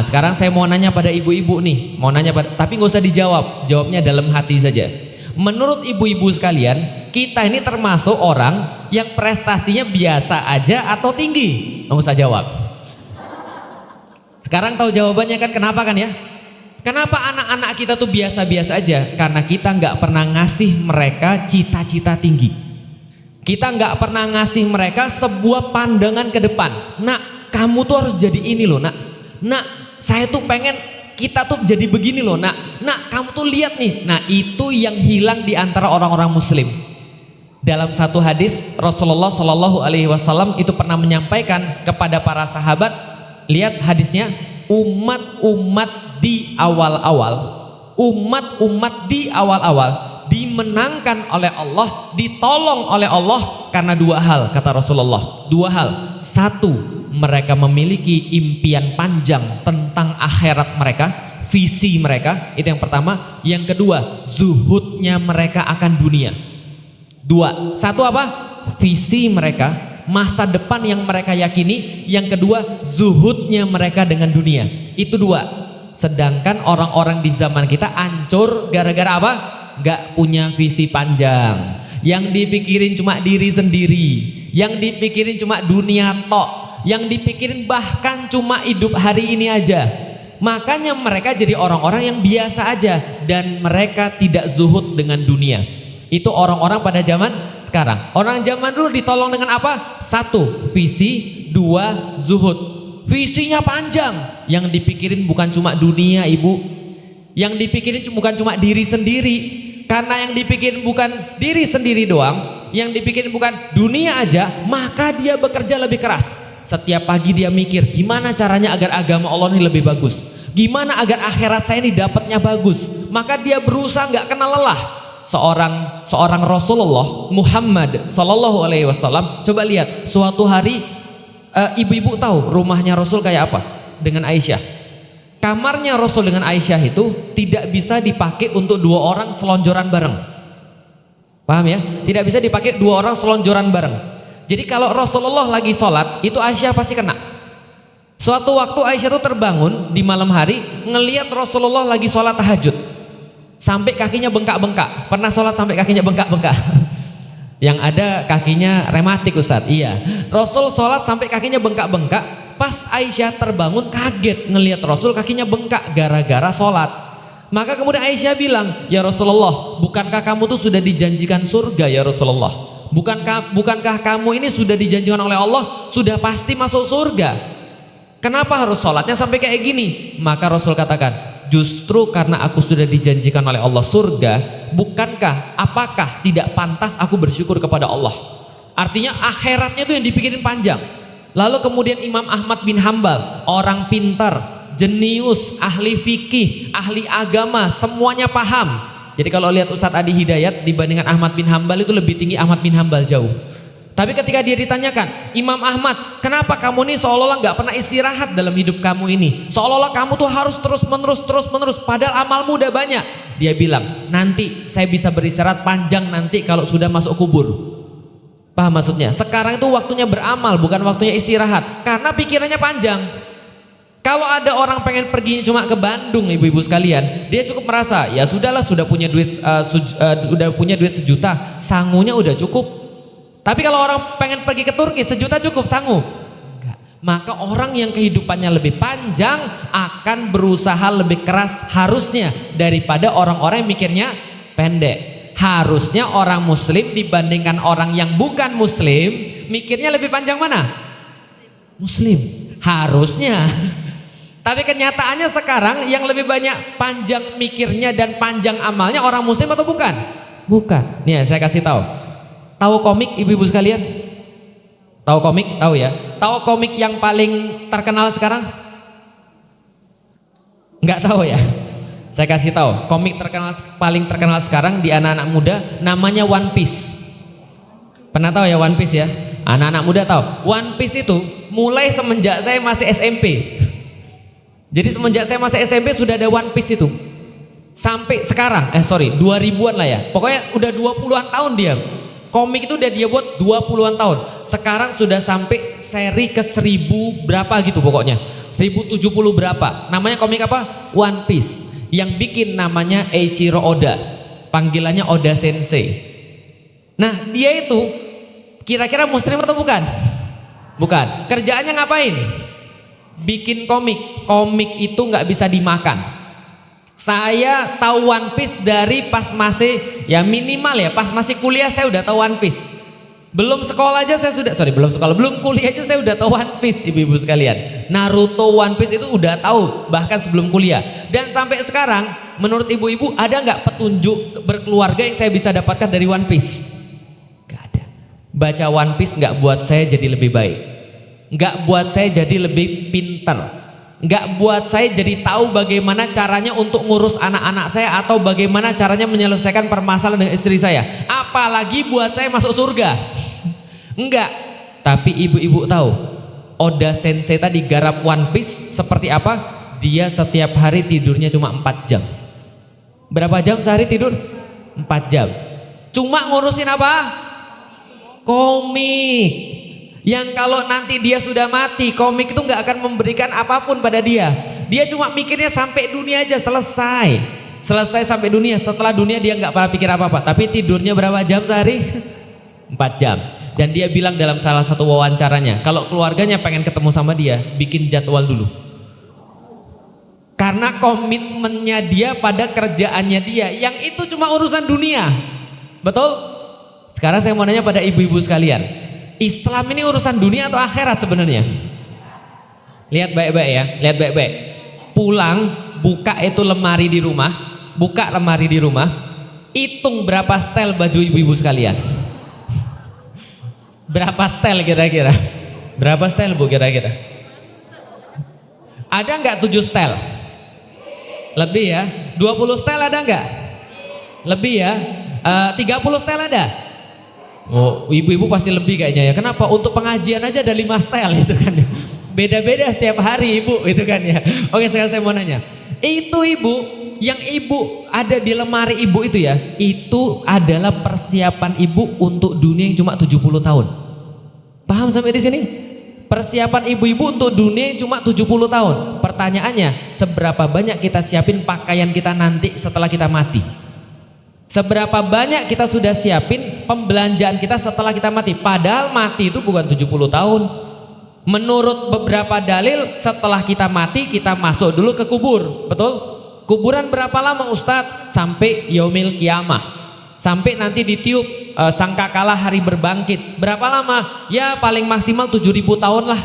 Sekarang saya mau nanya pada ibu-ibu nih, tapi nggak usah dijawab, jawabnya dalam hati saja. Menurut ibu-ibu sekalian, kita ini termasuk orang yang prestasinya biasa aja atau tinggi? Nggak usah jawab. Sekarang tahu jawabannya kan? Kenapa kan ya? Kenapa anak-anak kita tuh biasa-biasa aja? Karena kita nggak pernah ngasih mereka cita-cita tinggi. Kita nggak pernah ngasih mereka sebuah pandangan ke depan. Nak, kamu tuh harus jadi ini loh nak. Nak, saya tuh pengen kita tuh jadi begini loh nak. Nak, kamu tuh lihat nih. Nah, itu yang hilang di antara orang-orang muslim. Dalam satu hadis Rasulullah Shallallahu Alaihi Wasallam itu pernah menyampaikan kepada para sahabat, lihat hadisnya, umat-umat di awal-awal, umat-umat di awal-awal dimenangkan oleh Allah, ditolong oleh Allah karena dua hal, kata Rasulullah. Dua hal. Satu, mereka memiliki impian panjang tentang akhirat mereka, visi mereka, itu yang pertama. Yang kedua, zuhudnya mereka akan dunia. Dua. Satu apa? Visi mereka, masa depan yang mereka yakini. Yang kedua, zuhudnya mereka dengan dunia. Itu dua. Sedangkan orang-orang di zaman kita hancur gara-gara apa? Gak punya visi panjang, yang dipikirin cuma diri sendiri, yang dipikirin cuma dunia tok, yang dipikirin bahkan cuma hidup hari ini aja. Makanya mereka jadi orang-orang yang biasa aja dan mereka tidak zuhud dengan dunia. Itu orang-orang pada zaman sekarang. Orang zaman dulu ditolong dengan apa? Satu, visi. Dua, zuhud. Visinya panjang, yang dipikirin bukan cuma dunia, ibu, yang dipikirin bukan cuma diri sendiri. Karena yang dipikirin bukan diri sendiri doang, yang dipikirin bukan dunia aja, maka dia bekerja lebih keras. Setiap pagi dia mikir gimana caranya agar agama Allah ini lebih bagus, gimana agar akhirat saya ini dapatnya bagus. Maka dia berusaha nggak kenal lelah. Seorang Rasulullah Muhammad Sallallahu Alaihi Wasallam, coba lihat suatu hari, ibu-ibu tahu rumahnya Rasul kayak apa dengan Aisyah. Kamarnya Rasul dengan Aisyah itu tidak bisa dipakai untuk dua orang selonjoran bareng. Paham ya? Tidak bisa dipakai dua orang selonjoran bareng. Jadi kalau Rasulullah lagi sholat, itu Aisyah pasti kena. Suatu waktu Aisyah itu terbangun di malam hari, ngelihat Rasulullah lagi sholat tahajud, sampai kakinya bengkak-bengkak. Pernah sholat sampai kakinya bengkak-bengkak? Yang ada kakinya rematik, Ustadz. Iya, Rasul sholat sampai kakinya bengkak-bengkak. Pas Aisyah terbangun kaget ngelihat Rasul kakinya bengkak gara-gara sholat. Maka kemudian Aisyah bilang, ya Rasulullah, bukankah kamu tuh sudah dijanjikan surga ya Rasulullah? Bukankah kamu ini sudah dijanjikan oleh Allah, sudah pasti masuk surga? Kenapa harus sholatnya sampai kayak gini? Maka Rasul katakan, justru karena aku sudah dijanjikan oleh Allah surga, apakah tidak pantas aku bersyukur kepada Allah? Artinya akhiratnya itu yang dipikirin panjang. Lalu kemudian Imam Ahmad bin Hambal, orang pintar, jenius, ahli fikih, ahli agama, semuanya paham. Jadi kalau lihat Ustadz Adi Hidayat dibandingkan Ahmad bin Hambal itu lebih tinggi Ahmad bin Hambal jauh. Tapi ketika dia ditanyakan, Imam Ahmad, kenapa kamu ini seolah-olah gak pernah istirahat dalam hidup kamu ini? Seolah-olah kamu tuh harus terus menerus, padahal amalmu udah banyak. Dia bilang, nanti saya bisa beristirahat panjang nanti kalau sudah masuk kubur. Paham maksudnya? Sekarang itu waktunya beramal, bukan waktunya istirahat. Karena pikirannya panjang. Kalau ada orang pengen pergi cuma ke Bandung, ibu-ibu sekalian, dia cukup merasa, ya sudahlah, sudah punya duit sejuta, sangunya udah cukup. Tapi kalau orang pengen pergi ke Turki, 1 juta cukup sangu? Enggak. Maka orang yang kehidupannya lebih panjang akan berusaha lebih keras harusnya daripada orang-orang yang mikirnya pendek. Harusnya orang muslim dibandingkan orang yang bukan muslim mikirnya lebih panjang mana? Muslim. Harusnya. Tapi kenyataannya sekarang yang lebih banyak panjang mikirnya dan panjang amalnya orang muslim atau bukan? Bukan. Nih saya kasih tahu. Tahu komik ibu-ibu sekalian? Tahu komik? Tahu ya? Tahu komik yang paling terkenal sekarang? Enggak tahu ya? Saya kasih tahu, komik paling terkenal sekarang di anak-anak muda namanya One Piece. Pernah tahu ya One Piece ya? Anak-anak muda tahu. One Piece itu mulai semenjak saya masih SMP. Jadi semenjak saya masih SMP sudah ada One Piece itu. Sampai sekarang, 2000-an lah ya. Pokoknya udah 20-an tahun dia. Komik itu udah dia buat 20-an tahun. Sekarang sudah sampai seri ke 1000 berapa gitu pokoknya. 1070 berapa. Namanya komik apa? One Piece. Yang bikin namanya Eiichiro Oda, panggilannya Oda Sensei. Nah dia itu kira-kira muslim atau bukan? Bukan. Kerjaannya ngapain? Bikin komik. Komik itu nggak bisa dimakan. Saya tahu One Piece dari pas masih, ya minimal ya pas masih kuliah saya udah tahu One Piece. Belum sekolah aja saya sudah, belum kuliah aja saya udah tahu One Piece, ibu-ibu sekalian. Naruto, One Piece itu udah tahu bahkan sebelum kuliah. Dan sampai sekarang menurut ibu-ibu ada nggak petunjuk berkeluarga yang saya bisa dapatkan dari One Piece? Gak Baca One Piece nggak buat saya jadi lebih baik, nggak buat saya jadi lebih pintar, nggak buat saya jadi tahu bagaimana caranya untuk ngurus anak-anak saya atau bagaimana caranya menyelesaikan permasalahan dengan istri saya, apalagi buat saya masuk surga. Enggak. Tapi ibu-ibu tahu Oda Sensei tadi garap One Piece seperti apa? Dia setiap hari tidurnya cuma 4 jam. Berapa jam sehari tidur? 4 jam. Cuma ngurusin apa? Komik. Yang kalau nanti dia sudah mati, komik itu nggak akan memberikan apapun pada dia. Dia cuma mikirnya sampai dunia aja, selesai sampai dunia. Setelah dunia dia nggak pernah pikir apa-apa. Tapi tidurnya berapa jam sehari? 4 jam. Dan dia bilang dalam salah satu wawancaranya, kalau keluarganya pengen ketemu sama dia, bikin jadwal dulu. Karena komitmennya dia pada kerjaannya dia, yang itu cuma urusan dunia. Betul? Sekarang saya mau nanya pada ibu-ibu sekalian, Islam ini urusan dunia atau akhirat sebenarnya? Lihat baik-baik ya, lihat baik-baik. Pulang, buka itu lemari di rumah, hitung berapa setel baju ibu-ibu sekalian. Berapa setel kira-kira? Berapa setel Bu kira-kira? Ada nggak 7 setel? Lebih ya? 20 setel ada nggak? Lebih ya? 30 setel ada? Oh, ibu-ibu pasti lebih kayaknya ya. Kenapa? Untuk pengajian aja ada 5 setel itu kan. Beda-beda setiap hari ibu itu kan ya. Oke, sekarang saya mau nanya. Itu ibu, yang ibu ada di lemari ibu itu ya, itu adalah persiapan ibu untuk dunia yang cuma 70 tahun. Paham sampai di sini? Persiapan ibu-ibu untuk dunia yang cuma 70 tahun. Pertanyaannya, seberapa banyak kita siapin pakaian kita nanti setelah kita mati? Seberapa banyak kita sudah siapin pembelanjaan kita setelah kita mati? Padahal mati itu bukan 70 tahun. Menurut beberapa dalil, setelah kita mati kita masuk dulu ke kubur. Betul? Kuburan berapa lama Ustadz? Sampai yaumil kiamah. Sampai nanti ditiup sangkakala hari berbangkit. Berapa lama? Ya paling maksimal 7.000 tahun lah.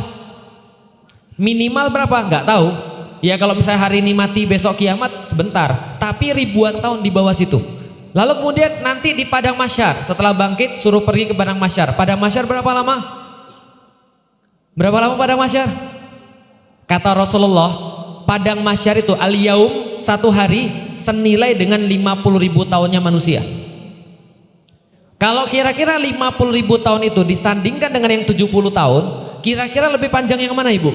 Minimal berapa? Nggak tahu. Ya kalau misalnya hari ini mati besok kiamat sebentar. Tapi ribuan tahun di bawah situ. Lalu kemudian nanti di padang mahsyar, setelah bangkit suruh pergi ke padang mahsyar. Padang mahsyar berapa lama? Berapa lama padang mahsyar? Kata Rasulullah, padang mahsyar itu al-yaum, 1 hari senilai dengan 50.000 tahunnya manusia. Kalau kira-kira 50.000 tahun itu disandingkan dengan yang 70 tahun, kira-kira lebih panjang yang mana ibu?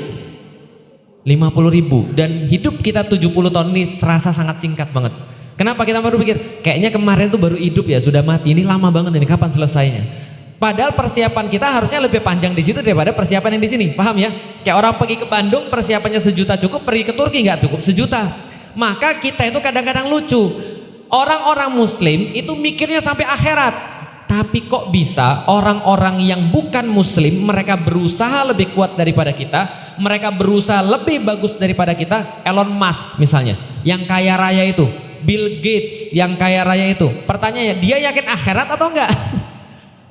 50.000. Dan hidup kita 70 tahun ini serasa sangat singkat banget. Kenapa kita baru pikir, kayaknya kemarin tuh baru hidup ya, sudah mati, ini lama banget ini, kapan selesainya? Padahal persiapan kita harusnya lebih panjang di situ daripada persiapan yang di sini, paham ya? Kayak orang pergi ke Bandung, persiapannya 1 juta cukup, pergi ke Turki nggak cukup 1 juta. Maka kita itu kadang-kadang lucu, orang-orang Muslim itu mikirnya sampai akhirat, tapi kok bisa orang-orang yang bukan Muslim mereka berusaha lebih kuat daripada kita, mereka berusaha lebih bagus daripada kita. Elon Musk misalnya, yang kaya raya itu, Bill Gates yang kaya raya itu, pertanyaannya dia yakin akhirat atau enggak?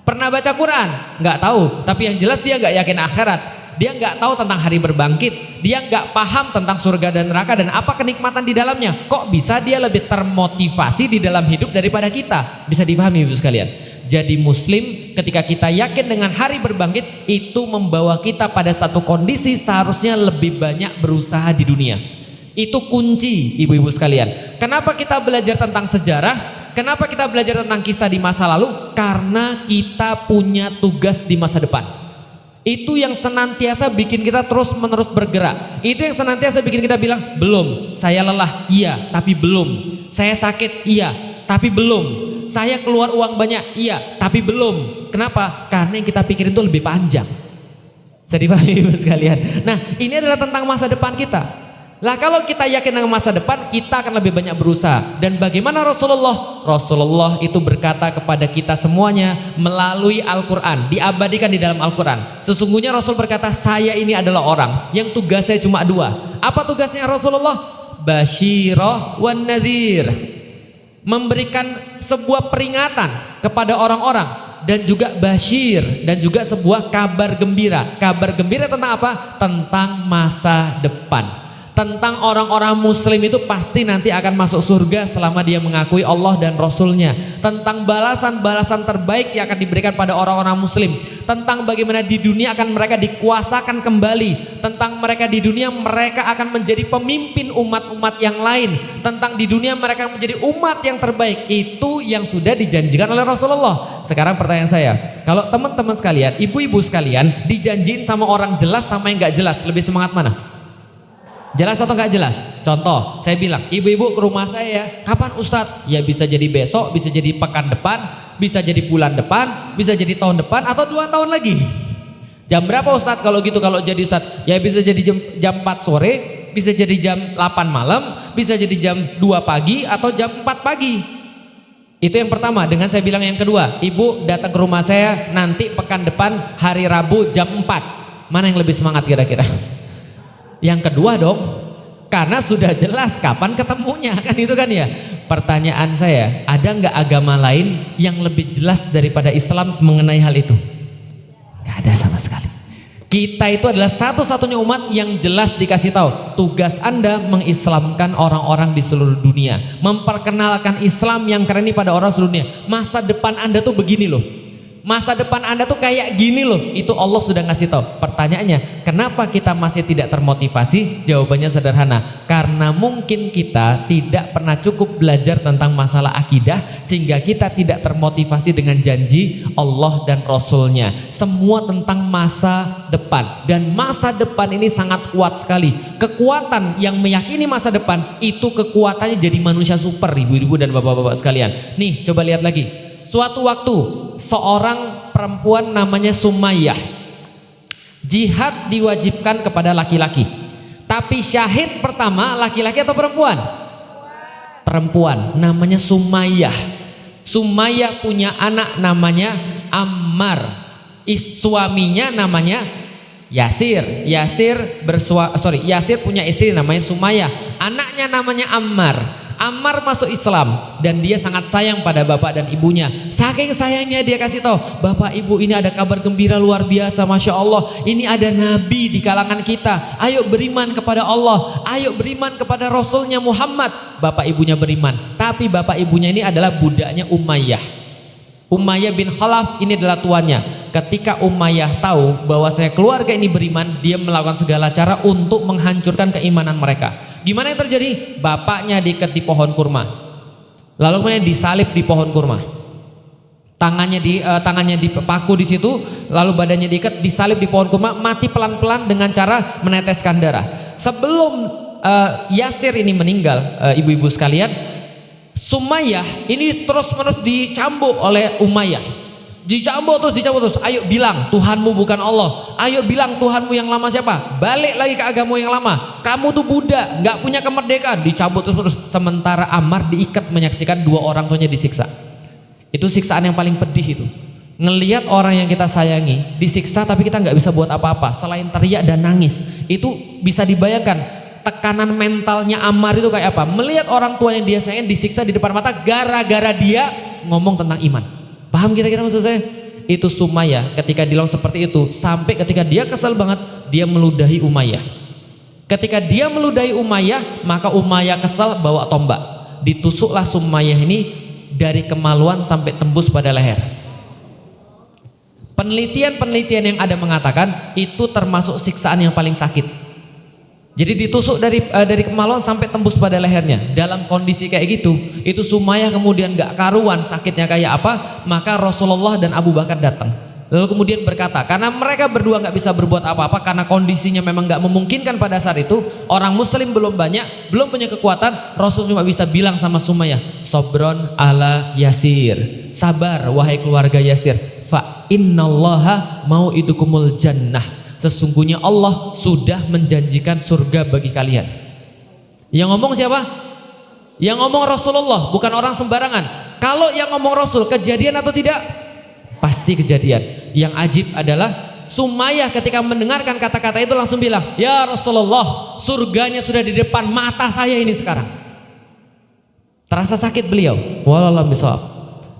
Pernah baca Quran? Enggak tahu, tapi yang jelas dia enggak yakin akhirat. Dia enggak tahu tentang hari berbangkit, dia enggak paham tentang surga dan neraka dan apa kenikmatan di dalamnya. Kok bisa dia lebih termotivasi di dalam hidup daripada kita? Bisa dipahami Ibu sekalian. Jadi Muslim ketika kita yakin dengan hari berbangkit, itu membawa kita pada satu kondisi seharusnya lebih banyak berusaha di dunia. Itu kunci ibu-ibu sekalian. Kenapa kita belajar tentang sejarah? Kenapa kita belajar tentang kisah di masa lalu? Karena kita punya tugas di masa depan. Itu yang senantiasa bikin kita terus menerus bergerak. Itu yang senantiasa bikin kita bilang, belum, saya lelah, iya, tapi belum. Saya sakit, iya, tapi belum. Saya keluar uang banyak, iya, tapi belum. Kenapa? Karena yang kita pikirin itu lebih panjang. Saya dipahami ibu sekalian. Nah, ini adalah tentang masa depan kita. Lah kalau kita yakin dengan masa depan, kita akan lebih banyak berusaha. Dan bagaimana Rasulullah? Rasulullah itu berkata kepada kita semuanya melalui Al-Quran, diabadikan di dalam Al-Quran. Sesungguhnya Rasul berkata, saya ini adalah orang yang tugasnya cuma 2. Apa tugasnya Rasulullah? Basyirah wan nadhir. Memberikan sebuah peringatan kepada orang-orang, dan juga basyir, dan juga sebuah kabar gembira. Kabar gembira tentang apa? Tentang masa depan. tentang orang-orang muslim itu pasti nanti akan masuk surga selama dia mengakui Allah dan Rasulnya, tentang balasan-balasan terbaik yang akan diberikan pada orang-orang muslim, tentang bagaimana di dunia akan mereka dikuasakan kembali, tentang mereka di dunia mereka akan menjadi pemimpin umat-umat yang lain, tentang di dunia mereka menjadi umat yang terbaik. Itu yang sudah dijanjikan oleh Rasulullah. Sekarang pertanyaan saya, kalau teman-teman sekalian, ibu-ibu sekalian dijanjiin sama orang jelas sama yang gak jelas, lebih semangat mana? Jelas atau nggak jelas? Contoh, saya bilang, ibu-ibu ke rumah saya, kapan Ustadz? Ya bisa jadi besok, bisa jadi pekan depan, bisa jadi bulan depan, bisa jadi tahun depan, atau 2 tahun lagi. Jam berapa Ustadz kalau gitu kalau jadi Ustadz? Ya bisa jadi jam 4 sore, bisa jadi jam 8 malam, bisa jadi jam 2 pagi, atau jam 4 pagi. Itu yang pertama. Dengan saya bilang yang kedua, ibu datang ke rumah saya nanti pekan depan hari Rabu jam 4. Mana yang lebih semangat kira-kira? Yang kedua dong, karena sudah jelas kapan ketemunya, kan itu kan ya. Pertanyaan saya, ada nggak agama lain yang lebih jelas daripada Islam mengenai hal itu? Nggak ada sama sekali. Kita itu adalah satu-satunya umat yang jelas dikasih tahu, tugas Anda mengislamkan orang-orang di seluruh dunia, memperkenalkan Islam yang keren ini pada orang seluruh dunia. Masa depan Anda tuh begini loh. Masa depan Anda tuh kayak gini loh. Itu Allah sudah ngasih tahu. Pertanyaannya, kenapa kita masih tidak termotivasi? Jawabannya sederhana, karena mungkin kita tidak pernah cukup belajar tentang masalah akidah, sehingga kita tidak termotivasi dengan janji Allah dan Rasulnya. Semua tentang masa depan, dan masa depan ini sangat kuat sekali. Kekuatan yang meyakini masa depan itu kekuatannya jadi manusia super, ibu-ibu dan bapak-bapak sekalian. Nih coba lihat lagi. Suatu waktu seorang perempuan namanya Sumayyah, jihad diwajibkan kepada laki-laki, tapi syahid pertama laki-laki atau perempuan? Perempuan, namanya Sumayyah. Sumayyah punya anak namanya Ammar, suaminya namanya Yasir. Yasir punya istri namanya Sumayyah, anaknya namanya Ammar. Ammar masuk Islam dan dia sangat sayang pada bapak dan ibunya. Saking sayangnya dia kasih tahu, bapak ibu ini ada kabar gembira luar biasa, masya Allah. Ini ada nabi di kalangan kita. Ayo beriman kepada Allah, ayo beriman kepada Rasulnya Muhammad. Bapak ibunya beriman, tapi bapak ibunya ini adalah budaknya Umayyah. Umayyah bin Khalaf ini adalah tuannya. Ketika Umayyah tahu bahwa saya keluarga ini beriman, dia melakukan segala cara untuk menghancurkan keimanan mereka. Gimana yang terjadi? Bapaknya diikat di pohon kurma, lalu kemudian disalib di pohon kurma. Tangannya dipaku di situ, lalu badannya diikat, disalib di pohon kurma, mati pelan-pelan dengan cara meneteskan darah. Sebelum Yasir ini meninggal, ibu-ibu sekalian, Sumayyah ini terus-menerus dicambuk oleh Umayyah. Dicambuk terus. Ayo bilang Tuhanmu bukan Allah. Ayo bilang Tuhanmu yang lama siapa? Balik lagi ke agama yang lama. Kamu tuh budak, nggak punya kemerdekaan. Dicambuk terus. Sementara Ammar diikat menyaksikan 2 orang tuanya disiksa. Itu siksaan yang paling pedih itu. Ngelihat orang yang kita sayangi disiksa tapi kita nggak bisa buat apa-apa selain teriak dan nangis. Itu bisa dibayangkan tekanan mentalnya Ammar itu kayak apa? Melihat orang tua yang dia sayang disiksa di depan mata gara-gara dia ngomong tentang iman. Paham kira-kira maksud saya? Itu Sumayyah ketika dilawan seperti itu, sampai ketika dia kesal banget, dia meludahi Umayyah. Ketika dia meludahi Umayyah, maka Umayyah kesal bawa tombak. Ditusuklah Sumayyah ini dari kemaluan sampai tembus pada leher. Penelitian yang ada mengatakan itu termasuk siksaan yang paling sakit. Jadi ditusuk dari kemaluan sampai tembus pada lehernya. Dalam kondisi kayak gitu, itu Sumayyah kemudian gak karuan sakitnya kayak apa. Maka Rasulullah dan Abu Bakar datang. Lalu kemudian berkata, karena mereka berdua gak bisa berbuat apa-apa karena kondisinya memang gak memungkinkan pada saat itu. Orang muslim belum banyak, belum punya kekuatan. Rasul cuma bisa bilang sama Sumayyah, Sobron ala Yasir, sabar wahai keluarga Yasir. Fa innallaha mau'idukumul jannah, sesungguhnya Allah sudah menjanjikan surga bagi kalian. Yang ngomong siapa? Yang ngomong Rasulullah, bukan orang sembarangan. Kalau yang ngomong Rasul, kejadian atau tidak? Pasti kejadian. Yang ajib adalah Sumayyah ketika mendengarkan kata-kata itu langsung bilang, ya Rasulullah, surganya sudah di depan mata saya ini sekarang. Terasa sakit beliau. Wallahu a'lam bishawab.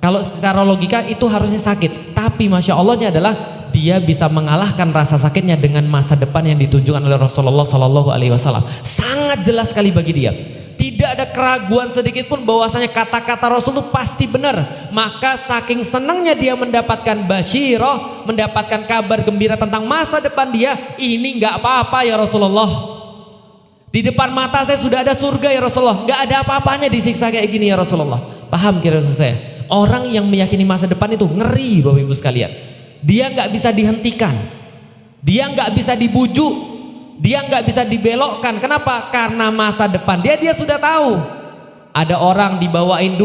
Kalau secara logika itu harusnya sakit, tapi masya Allahnya adalah dia bisa mengalahkan rasa sakitnya dengan masa depan yang ditunjukkan oleh Rasulullah Shallallahu Alaihi Wasallam. Sangat jelas sekali bagi dia. Tidak ada keraguan sedikit pun bahwasanya kata-kata Rasul itu pasti benar. Maka saking senangnya dia mendapatkan basyirah, mendapatkan kabar gembira tentang masa depan dia, ini nggak apa-apa ya Rasulullah. Di depan mata saya sudah ada surga ya Rasulullah. Nggak ada apa-apanya disiksa kayak gini ya Rasulullah. Paham kira-kira saya? Orang yang meyakini masa depan itu ngeri Bapak Ibu sekalian. Dia nggak bisa dihentikan, dia nggak bisa dibujuk, dia nggak bisa dibelokkan. Kenapa? Karena masa depan dia sudah tahu. Ada orang dibawain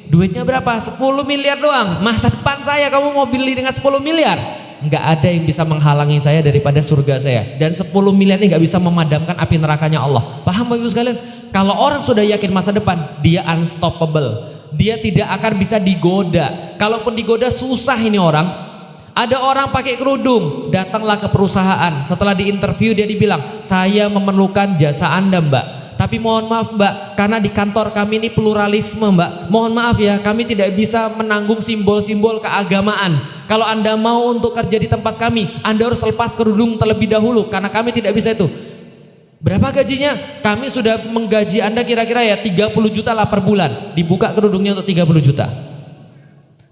duitnya berapa? 10 miliar doang. Masa depan saya kamu mau beli dengan 10 miliar? Nggak ada yang bisa menghalangi saya daripada surga saya. Dan 10 miliar ini nggak bisa memadamkan api nerakanya Allah. Paham Bapak Ibu sekalian? Kalau orang sudah yakin masa depan, dia unstoppable. Dia tidak akan bisa digoda. Kalaupun digoda susah ini orang. Ada orang pakai kerudung, datanglah ke perusahaan. Setelah diinterview dia dibilang, saya memerlukan jasa Anda Mbak. Tapi mohon maaf Mbak, karena di kantor kami ini pluralisme Mbak. Mohon maaf ya, kami tidak bisa menanggung simbol-simbol keagamaan. Kalau Anda mau untuk kerja di tempat kami, Anda harus lepas kerudung terlebih dahulu, karena kami tidak bisa itu. Berapa gajinya? Kami sudah menggaji Anda kira-kira ya 30 juta lah per bulan. Dibuka kerudungnya untuk 30 juta.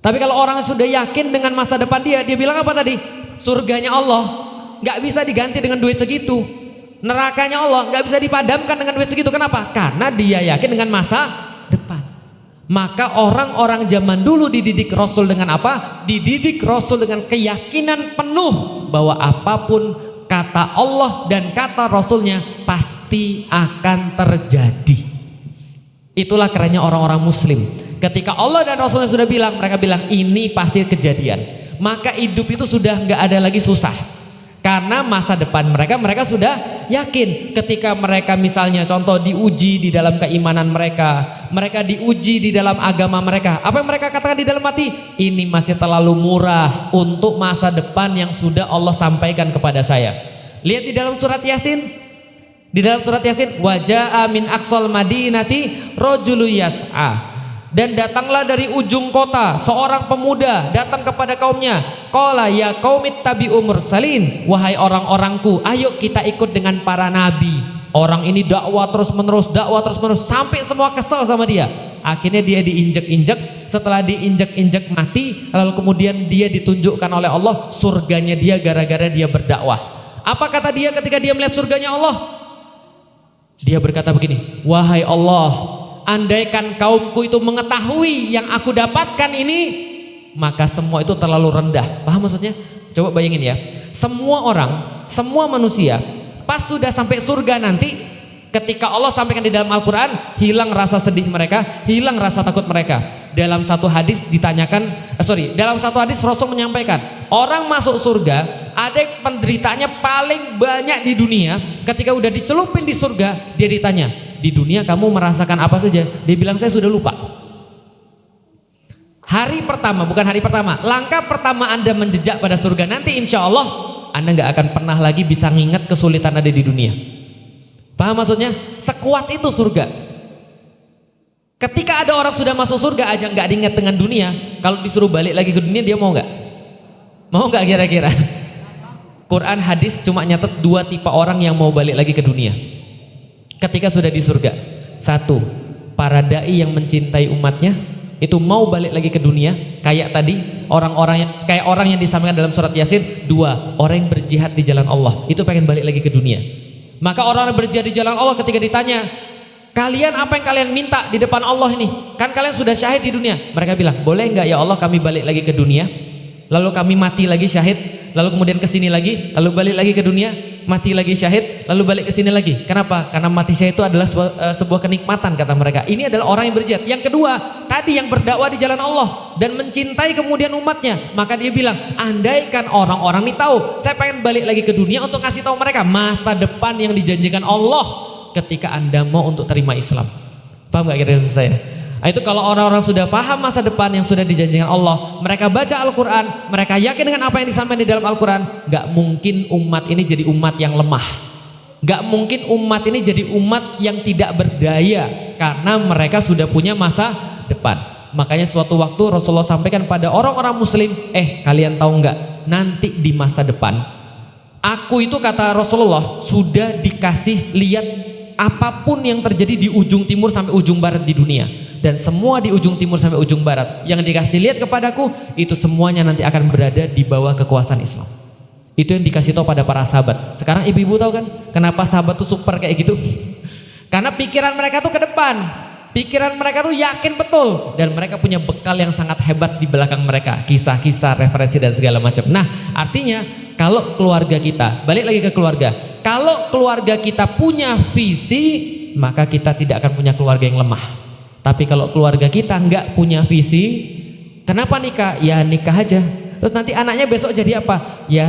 Tapi kalau orang sudah yakin dengan masa depan dia bilang apa tadi? Surganya Allah gak bisa diganti dengan duit segitu. Nerakanya Allah gak bisa dipadamkan dengan duit segitu. Kenapa? Karena dia yakin dengan masa depan. Maka orang-orang zaman dulu dididik Rasul dengan apa? Dididik Rasul dengan keyakinan penuh bahwa apapun kata Allah dan kata Rasulnya pasti akan terjadi. Itulah kerennya orang-orang muslim. Ketika Allah dan Rasulnya sudah bilang, mereka bilang ini pasti kejadian. Maka hidup itu sudah nggak ada lagi susah. Karena masa depan mereka sudah yakin. Ketika mereka misalnya contoh diuji di dalam keimanan mereka diuji di dalam agama mereka. Apa yang mereka katakan di dalam hati? Ini masih terlalu murah untuk masa depan yang sudah Allah sampaikan kepada saya. Lihat di dalam surat Yasin. Di dalam surat Yasin, waja'a min aqsal madinati rajulu yas'a. Dan datanglah dari ujung kota seorang pemuda datang kepada kaumnya. Qala ya qaumit tabi'u mursalin, wahai orang-orangku, ayo kita ikut dengan para nabi. Orang ini dakwah terus menerus sampai semua kesel sama dia. Akhirnya dia diinjek-injek. Setelah diinjek-injek mati, lalu kemudian dia ditunjukkan oleh Allah surganya dia gara-gara dia berdakwah. Apa kata dia ketika dia melihat surganya Allah? Dia berkata begini, wahai Allah, andaikan kaumku itu mengetahui yang aku dapatkan ini, maka semua itu terlalu rendah. Paham maksudnya? Coba bayangin ya, semua orang, semua manusia pas sudah sampai surga nanti, ketika Allah sampaikan di dalam Al-Quran, hilang rasa sedih mereka, hilang rasa takut mereka. Dalam satu hadis dalam satu hadis Rasul menyampaikan, orang masuk surga ada yang penderitaannya paling banyak di dunia. Ketika udah dicelupin di surga, dia ditanya, di dunia kamu merasakan apa saja? Dia bilang, saya sudah lupa. Langkah pertama Anda menjejak pada surga nanti, insya Allah Anda gak akan pernah lagi bisa nginget kesulitan ada di dunia. Paham maksudnya? Sekuat itu surga. Ketika ada orang sudah masuk surga aja gak diingat dengan dunia, kalau disuruh balik lagi ke dunia dia mau gak? Mau gak kira-kira? Quran hadis cuma nyatet 2 tipe orang yang mau balik lagi ke dunia ketika sudah di surga. 1, para dai yang mencintai umatnya itu mau balik lagi ke dunia, kayak tadi kayak orang yang disampaikan dalam surat Yasin. 2, orang yang berjihad di jalan Allah itu pengen balik lagi ke dunia. Maka orang yang berjihad di jalan Allah ketika ditanya, kalian apa yang kalian minta di depan Allah ini? Kan kalian sudah syahid di dunia. Mereka bilang, boleh enggak ya Allah kami balik lagi ke dunia, lalu kami mati lagi syahid, lalu kemudian ke sini lagi, lalu balik lagi ke dunia, mati lagi syahid, lalu balik ke sini lagi. Kenapa? Karena mati syahid itu adalah sebuah kenikmatan kata mereka. Ini adalah orang yang berjihad. Yang kedua, tadi yang berdakwah di jalan Allah dan mencintai kemudian umatnya. Maka dia bilang, andaikan orang-orang ini tahu, saya pengen balik lagi ke dunia untuk ngasih tahu mereka masa depan yang dijanjikan Allah ketika Anda mau untuk terima Islam. Paham gak kira-kira saya? Nah, itu kalau orang-orang sudah paham masa depan yang sudah dijanjikan Allah, mereka baca Al-Quran, mereka yakin dengan apa yang disampaikan di dalam Al-Quran, gak mungkin umat ini jadi umat yang lemah, gak mungkin umat ini jadi umat yang tidak berdaya, karena mereka sudah punya masa depan. Makanya suatu waktu Rasulullah sampaikan pada orang-orang muslim, kalian tahu gak, nanti di masa depan, aku itu kata Rasulullah sudah dikasih lihat apapun yang terjadi di ujung timur sampai ujung barat di dunia, dan semua di ujung timur sampai ujung barat yang dikasih lihat kepadaku itu semuanya nanti akan berada di bawah kekuasaan Islam. Itu yang dikasih tahu pada para sahabat. Sekarang ibu-ibu tahu kan kenapa sahabat tuh super kayak gitu? Karena pikiran mereka tuh ke depan, pikiran mereka tuh yakin betul, dan mereka punya bekal yang sangat hebat di belakang mereka, kisah-kisah, referensi dan segala macam. Nah, artinya kalau keluarga kita, balik lagi ke keluarga, kalau keluarga kita punya visi, maka kita tidak akan punya keluarga yang lemah. Tapi kalau keluarga kita nggak punya visi, kenapa nikah? Ya nikah aja. Terus nanti anaknya besok jadi apa? Ya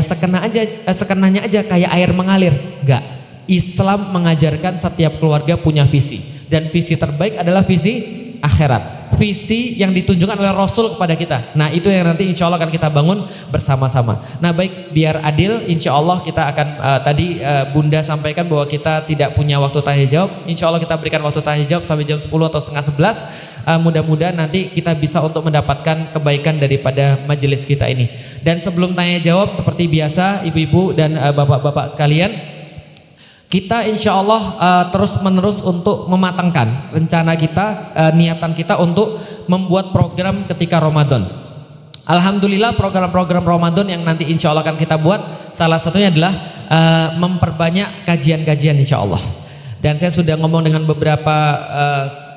sekenanya aja kayak air mengalir. Enggak. Islam mengajarkan setiap keluarga punya visi, dan visi terbaik adalah visi akhirat, visi yang ditunjukkan oleh Rasul kepada kita. Nah itu yang nanti insya Allah akan kita bangun bersama-sama. Nah baik, biar adil, insya Allah kita akan tadi Bunda sampaikan bahwa kita tidak punya waktu tanya jawab. Insya Allah kita berikan waktu tanya jawab sampai jam 10 atau setengah 11. Mudah-mudahan nanti kita bisa untuk mendapatkan kebaikan daripada majelis kita ini. Dan sebelum tanya jawab, seperti biasa ibu-ibu dan bapak-bapak sekalian, kita insya Allah terus menerus untuk mematangkan rencana kita, niatan kita untuk membuat program ketika Ramadan. Alhamdulillah program-program Ramadan yang nanti insya Allah akan kita buat, salah satunya adalah memperbanyak kajian-kajian insya Allah. Dan saya sudah ngomong dengan beberapa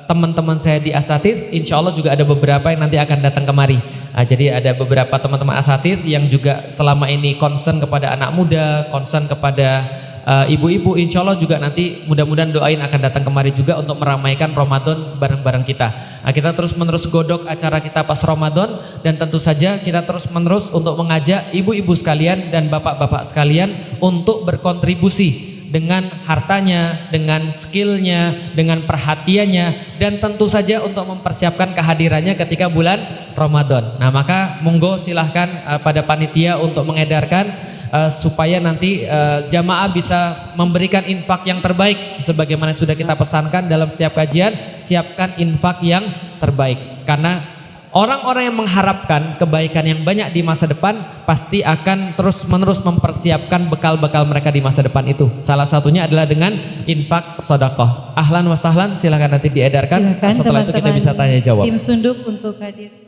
teman-teman saya di Asatidz, insya Allah juga ada beberapa yang nanti akan datang kemari. Jadi ada beberapa teman-teman Asatidz yang juga selama ini concern kepada anak muda, concern kepada ibu-ibu, insya Allah juga nanti mudah-mudahan doain akan datang kemari juga untuk meramaikan Ramadan bareng-bareng kita. Nah, kita terus menerus godok acara kita pas Ramadan, dan tentu saja kita terus menerus untuk mengajak ibu-ibu sekalian dan bapak-bapak sekalian untuk berkontribusi dengan hartanya, dengan skillnya, dengan perhatiannya, dan tentu saja untuk mempersiapkan kehadirannya ketika bulan Ramadan. Nah maka monggo silahkan pada panitia untuk mengedarkan supaya nanti jamaah bisa memberikan infak yang terbaik sebagaimana sudah kita pesankan dalam setiap kajian. Siapkan infak yang terbaik, karena orang-orang yang mengharapkan kebaikan yang banyak di masa depan pasti akan terus menerus mempersiapkan bekal-bekal mereka di masa depan itu. Salah satunya adalah dengan infak sedekah. Ahlan wa sahlan, silakan nanti diedarkan. Silakan, setelah itu kita bisa tanya jawab. Tim Sunduk untuk hadir.